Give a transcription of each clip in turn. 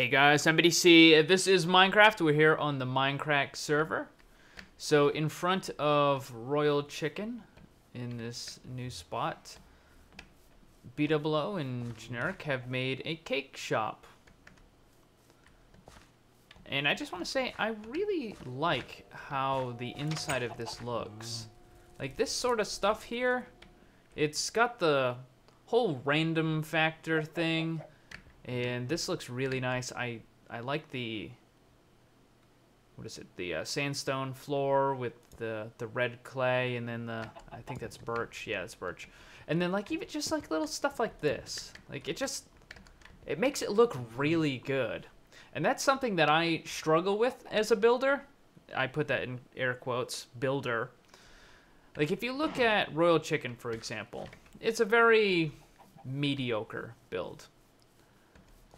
Hey guys, I'm BDC. This is Minecraft. We're here on the Mindcrack server. So in front of Royal Chicken in this new spot, BOO and Generic have made a cake shop. And I just want to say, I really like how the inside of this looks. Like this sort of stuff here, it's got the whole random factor thing. And this looks really nice. I like the, what is it, the sandstone floor with the red clay, and then the, I think that's birch. Yeah, it's birch. And then like even just like little stuff like this. Like it makes it look really good. And that's something that I struggle with as a builder. I put that in air quotes, builder. Like if you look at Royal Chicken, for example, it's a very mediocre build.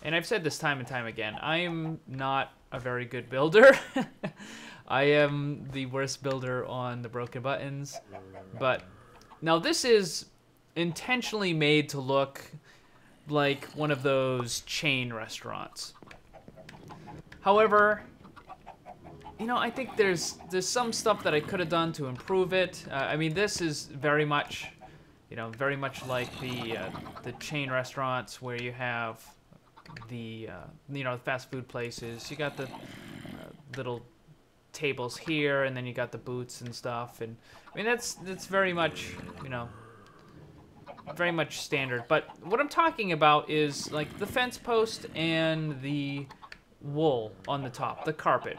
And I've said this time and time again, I am not a very good builder. I am the worst builder on the broken buttons. But now this is intentionally made to look like one of those chain restaurants. However, you know, I think there's some stuff that I could have done to improve it. I mean, this is very much, you know, very much like the chain restaurants where you have the you know, the fast food places. You got the little tables here, and then you got the booths and stuff. And I mean, that's very much, you know, very much standard. But what I'm talking about is like the fence post and the wool on the top, the carpet.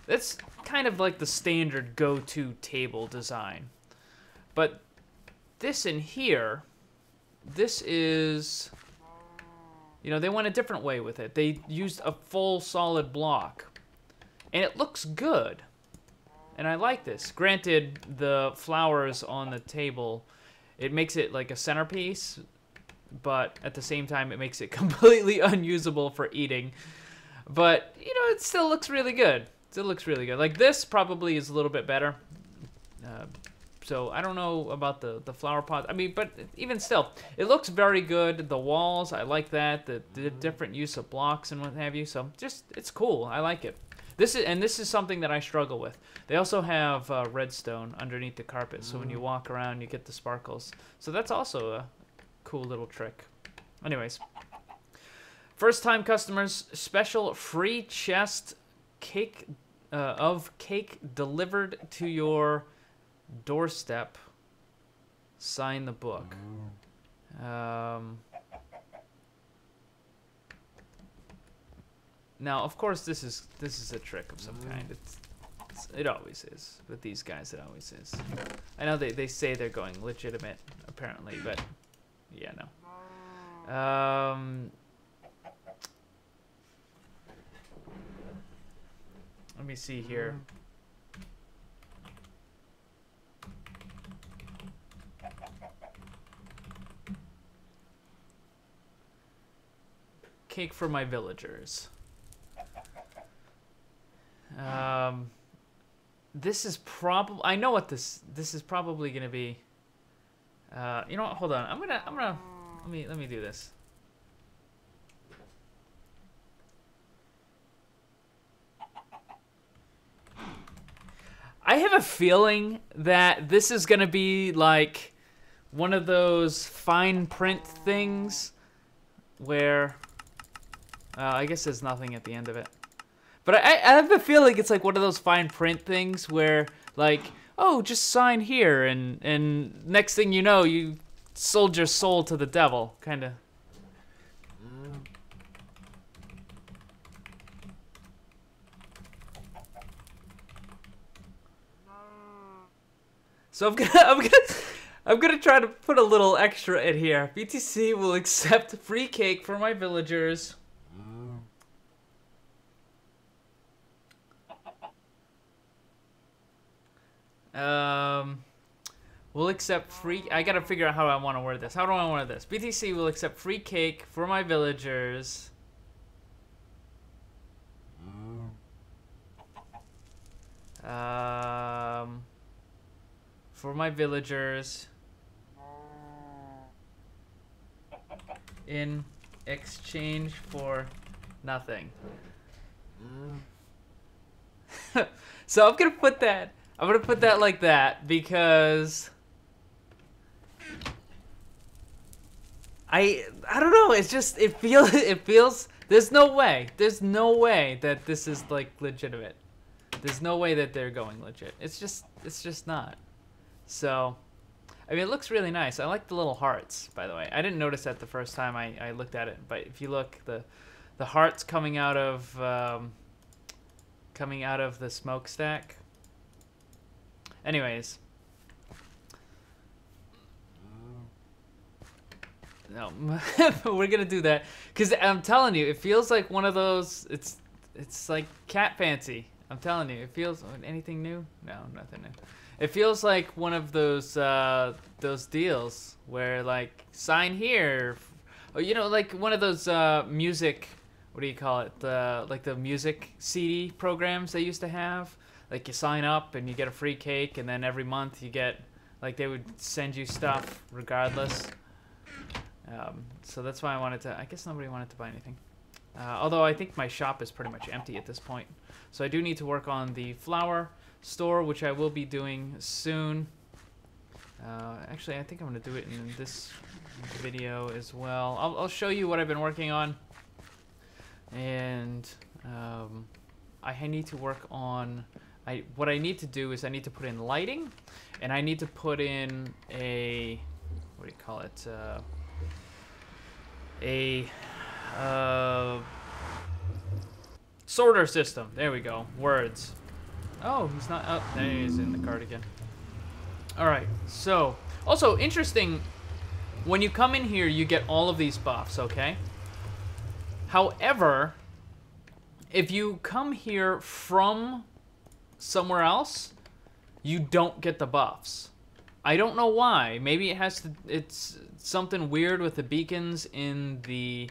That's kind of like the standard go-to table design. But this in here, this is, you know, they went a different way with it. They used a full solid block. And it looks good. And I like this. Granted, the flowers on the table, it makes it like a centerpiece, but at the same time, it makes it completely unusable for eating. But, you know, it still looks really good. Still looks really good. Like this probably is a little bit better. So I don't know about the flower pot. I mean, but even still, it looks very good. The walls, I like that. The different use of blocks and what have you. So just, it's cool. I like it. This is something that I struggle with. They also have redstone underneath the carpet, so when you walk around, you get the sparkles. So that's also a cool little trick. Anyways, first-time customers, special free chest cake of cake delivered to your doorstep. Sign the book. Now, of course, this is a trick of some kind. It always is with these guys. It always is. I know they say they're going legitimate, apparently, but yeah, no. Let me see here. Cake for my villagers. This is probably, I know what this is probably gonna be. You know what? Hold on. I'm gonna let me do this. I have a feeling that this is gonna be like one of those fine print things where I guess there's nothing at the end of it. But I have a feeling it's like one of those fine print things where, like, oh, just sign here, and next thing you know, you sold your soul to the devil, kind of. So I'm gonna try to put a little extra in here. BTC will accept free cake for my villagers. We'll accept free. I gotta figure out how I want to word this. How do I want to word this? BTC will accept free cake for my villagers. For my villagers. In exchange for Nothing. So I'm gonna put that. I'm gonna put that like that because I don't know. It's just it feels. There's no way that this is like legitimate. There's no way that they're going legit. It's just not. So, I mean, it looks really nice. I like the little hearts, by the way. I didn't notice that the first time I looked at it, but if you look, the hearts coming out of the smokestack. Anyways. No, we're gonna do that because I'm telling you, it feels like one of those. It's like cat fancy. I'm telling you, it feels anything new? No, nothing new. It feels like one of those deals where like sign here, or you know, like one of those music. What do you call it? Like the music CD programs they used to have. Like you sign up and you get a free cake, and then every month you get like they would send you stuff regardless. So that's why I wanted to. I guess nobody wanted to buy anything. Although I think my shop is pretty much empty at this point. So I do need to work on the flower store, which I will be doing soon. Actually, I think I'm going to do it in this video as well. I'll show you what I've been working on. And I need to work on... what I need to do is I need to put in lighting. And I need to put in a... What do you call it? Sorter system. There we go. Words. Oh, he's not up. Oh, there he is in the cart again. Alright, so also interesting, when you come in here you get all of these buffs, okay? However, if you come here from somewhere else, you don't get the buffs. I don't know why. Maybe it has to, it's something weird with the beacons in the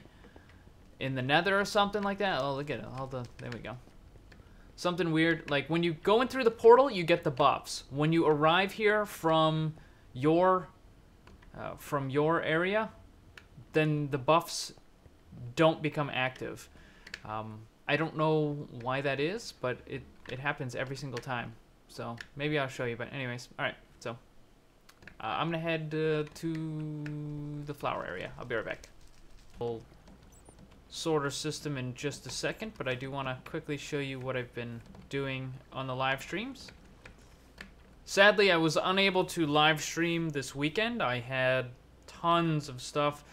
nether or something like that. Oh, look at it. There we go. Something weird. Like when you go in through the portal, you get the buffs. When you arrive here from your area, then the buffs don't become active. I don't know why that is, but it happens every single time. So maybe I'll show you. But anyways, all right. So I'm gonna head to the flower area. I'll be right back. We'll sorter system in just a second, but I do want to quickly show you what I've been doing on the live streams. Sadly, I was unable to live stream this weekend. I had tons of stuff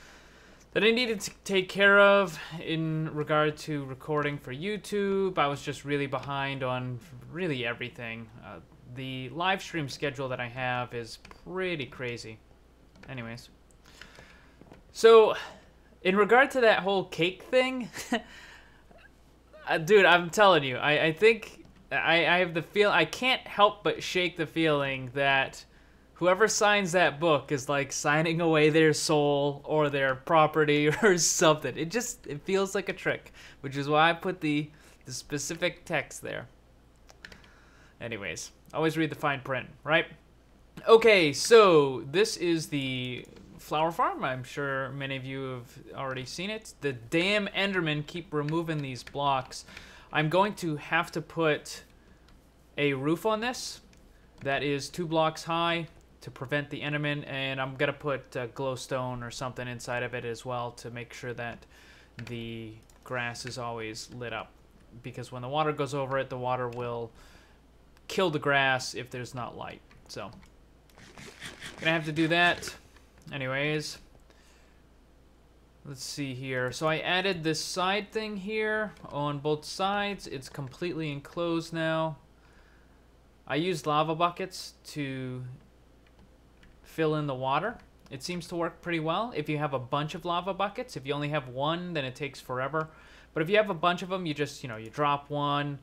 that I needed to take care of in regard to recording for YouTube. I was just really behind on really everything. The live stream schedule that I have is pretty crazy. Anyways. So, in regard to that whole cake thing, dude, I'm telling you, I think I have the feel. I can't help but shake the feeling that whoever signs that book is like signing away their soul or their property or something. It feels like a trick, which is why I put the specific text there. Anyways, always read the fine print, right? Okay, so this is the flower farm. I'm sure many of you have already seen it. The damn Endermen keep removing these blocks. I'm going to have to put a roof on this that is 2 blocks high to prevent the Endermen, and I'm gonna put glowstone or something inside of it as well to make sure that the grass is always lit up, because when the water goes over it, the water will kill the grass if there's not light. So gonna have to do that. Anyways, let's see here. So I added this side thing here on both sides. It's completely enclosed now. I used lava buckets to fill in the water. It seems to work pretty well if you have a bunch of lava buckets. If you only have one, then it takes forever. But if you have a bunch of them, you just, you know, you drop one,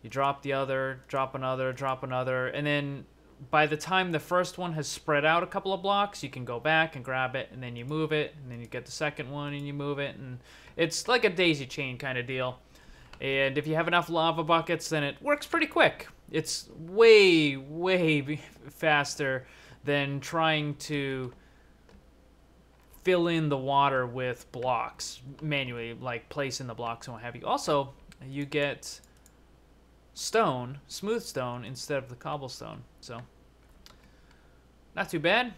you drop the other, drop another, and then by the time the first one has spread out a couple of blocks, you can go back and grab it, and then you move it, and then you get the second one and you move it, and it's like a daisy chain kind of deal. And if you have enough lava buckets, then it works pretty quick. It's way, way faster than trying to fill in the water with blocks manually, like place in the blocks and what have you. Also, you get stone, smooth stone, instead of the cobblestone. So, not too bad.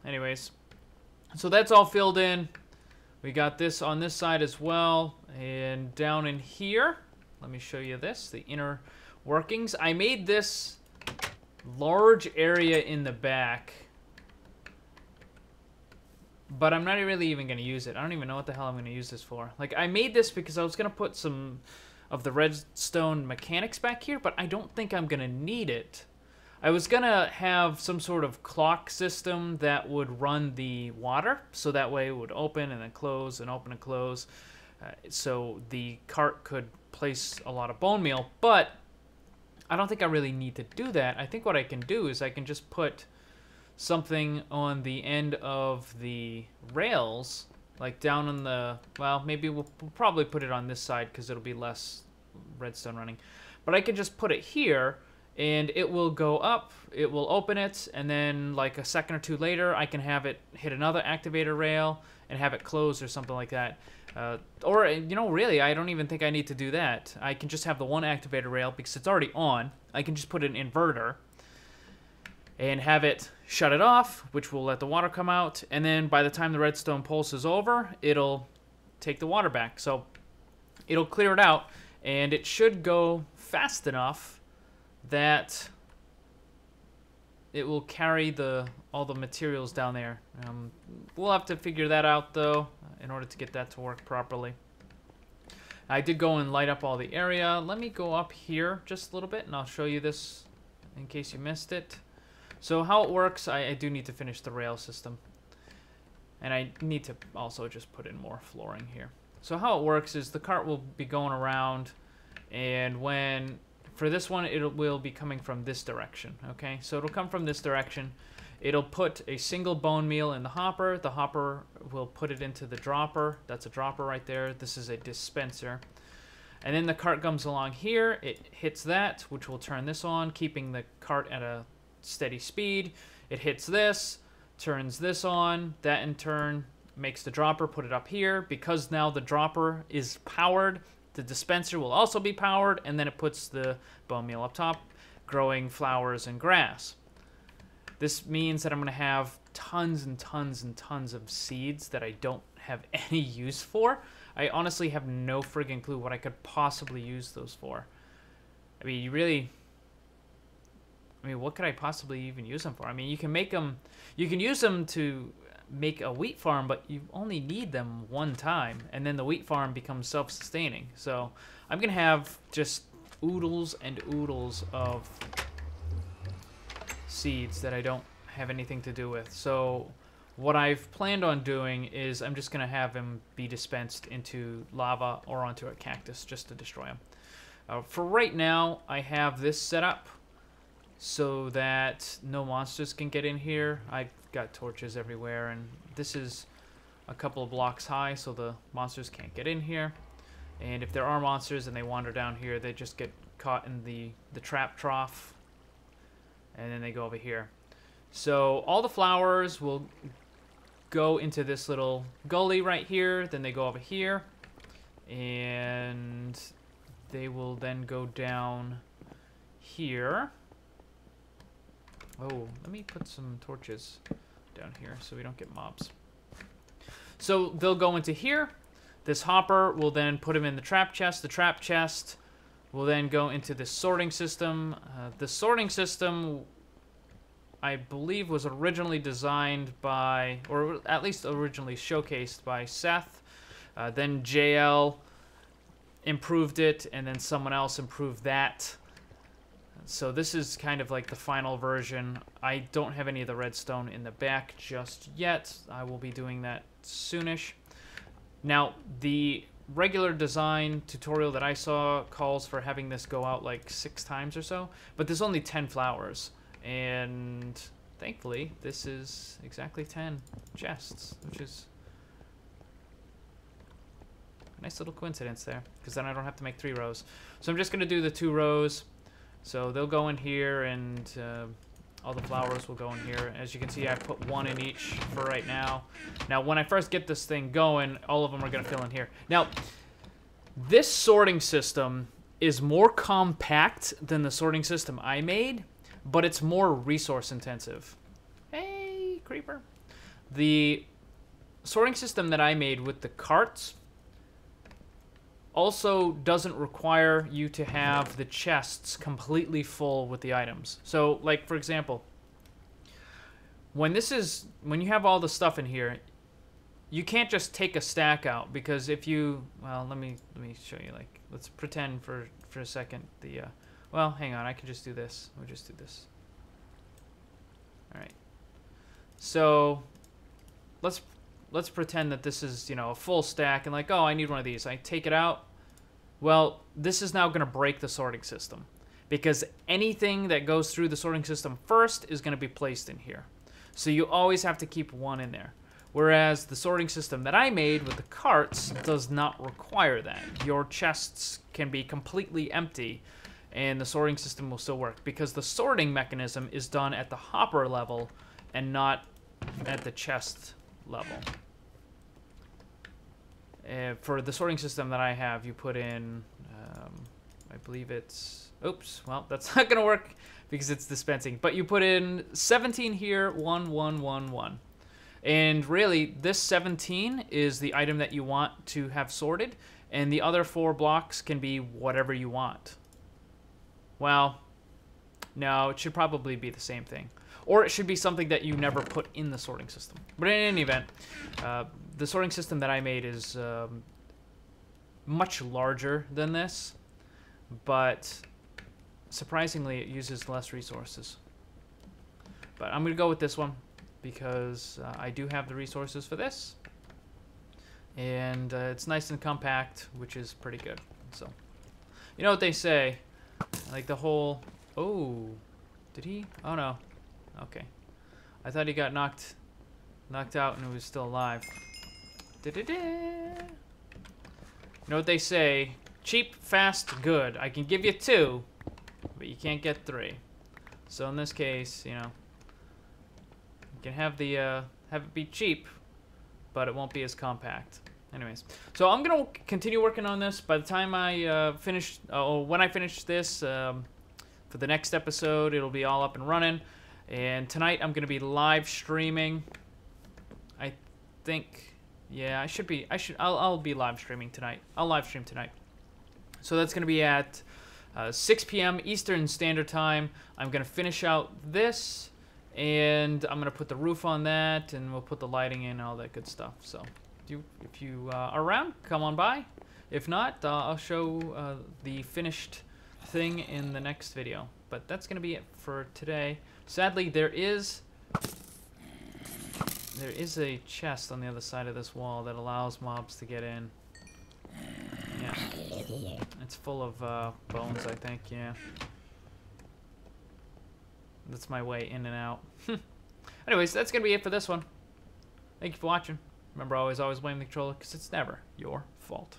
Anyways, so that's all filled in. We got this on this side as well. And down in here, let me show you this, the inner workings. I made this large area in the back, but I'm not really even going to use it. I don't even know what the hell I'm going to use this for. Like, I made this because I was going to put some of the redstone mechanics back here, but I don't think I'm going to need it. I was going to have some sort of clock system that would run the water, so that way it would open and then close and open and close, so the cart could place a lot of bone meal, but I don't think I really need to do that. I think what I can do is I can just put something on the end of the rails, like down on the, well, maybe we'll probably put it on this side because it'll be less redstone running. But I can just put it here, and it will go up, it will open it, and then like a second or two later, I can have it hit another activator rail and have it close or something like that. Or, you know, really, I don't even think I need to do that. I can just have the one activator rail because it's already on. I can just put an inverter and have it shut it off, which will let the water come out. And then by the time the redstone pulse is over, it'll take the water back. So it'll clear it out, and it should go fast enough that it will carry all the materials down there. We'll have to figure that out, though, in order to get that to work properly. I did go and light up all the area. Let me go up here just a little bit, and I'll show you this in case you missed it. So how it works, I do need to finish the rail system. And I need to also just put in more flooring here. So how it works is the cart will be going around, and for this one, it will be coming from this direction, okay? So it'll come from this direction. It'll put a single bone meal in the hopper. The hopper will put it into the dropper. That's a dropper right there. This is a dispenser. And then the cart comes along here. It hits that, which will turn this on, keeping the cart at a steady speed. It hits this, turns this on. That in turn makes the dropper put it up here. Because now the dropper is powered, the dispenser will also be powered, and then it puts the bone meal up top, growing flowers and grass. This means that I'm going to have tons and tons and tons of seeds that I don't have any use for. I honestly have no friggin' clue what I could possibly use those for. I mean, what could I possibly even use them for? I mean, you can use them to make a wheat farm, but you only need them one time, and then the wheat farm becomes self-sustaining. So I'm going to have just oodles and oodles of seeds that I don't have anything to do with. So what I've planned on doing is I'm just going to have them be dispensed into lava or onto a cactus just to destroy them. For right now, I have this set up so that no monsters can get in here. I've got torches everywhere, and this is a couple of blocks high, so the monsters can't get in here. And if there are monsters and they wander down here, they just get caught in the trap trough, and then they go over here. So all the flowers will go into this little gully right here, then they go over here, and they will then go down here. Oh, let me put some torches down here so we don't get mobs. So they'll go into here. This hopper will then put them in the trap chest. The trap chest will then go into this sorting system. The sorting system, I believe, was originally designed by, or at least originally showcased by Seth. Then JL improved it, and then someone else improved that. So this is kind of like the final version. I don't have any of the redstone in the back just yet. I will be doing that soonish. Now, the regular design tutorial that I saw calls for having this go out like 6 times or so, but there's only 10 flowers. And thankfully, this is exactly 10 chests, which is a nice little coincidence there, because then I don't have to make 3 rows. So I'm just going to do the 2 rows. So they'll go in here, and All the flowers will go in here. As you can see, I put one in each for right now. Now, when I first get this thing going, all of them are going to fill in here. Now, this sorting system is more compact than the sorting system I made, but it's more resource intensive. Hey, creeper. The sorting system that I made with the carts also doesn't require you to have the chests completely full with the items. So, like, for example, when you have all the stuff in here, you can't just take a stack out, because if you, well, let me show you. Like, let's pretend for a second well, hang on, I can just do this. We'll just do this. All right. So let's pretend that this is, you know, a full stack, and like, oh, I need one of these. I take it out. Well, this is now going to break the sorting system, because anything that goes through the sorting system first is going to be placed in here. So you always have to keep one in there. Whereas the sorting system that I made with the carts does not require that. Your chests can be completely empty, and the sorting system will still work, because the sorting mechanism is done at the hopper level and not at the chest level. For the sorting system that I have, you put in, I believe it's, oops, well, that's not going to work because it's dispensing. But you put in 17 here, 1, 1, 1, 1. And really, this 17 is the item that you want to have sorted, and the other 4 blocks can be whatever you want. Well, no, it should probably be the same thing. Or it should be something that you never put in the sorting system. But in any event, the sorting system that I made is much larger than this, but surprisingly, it uses less resources. But I'm going to go with this one, because I do have the resources for this. And it's nice and compact, which is pretty good. So, you know what they say, like the whole, oh, did he? Oh no. Okay. I thought he got knocked out and he was still alive. Da-da-da. You know what they say, cheap, fast, good. I can give you 2, but you can't get 3. So in this case, you know, you can have it be cheap, but it won't be as compact. Anyways, so I'm gonna continue working on this. By the time I when I finish this, for the next episode, it'll be all up and running. And tonight I'm gonna be live streaming. I think, yeah, I'll be live streaming tonight. I'll live stream tonight. So that's gonna be at 6 p.m. Eastern Standard Time. I'm gonna finish out this, and I'm gonna put the roof on that, and we'll put the lighting in and all that good stuff. So if you are around, come on by. If not, I'll show the finished thing in the next video. But that's gonna be it for today. Sadly, there is a chest on the other side of this wall that allows mobs to get in. Yeah, it's full of bones, I think. Yeah, that's my way in and out. Anyways, that's gonna be it for this one. Thank you for watching. Remember, always blame the controller, because it's never your fault.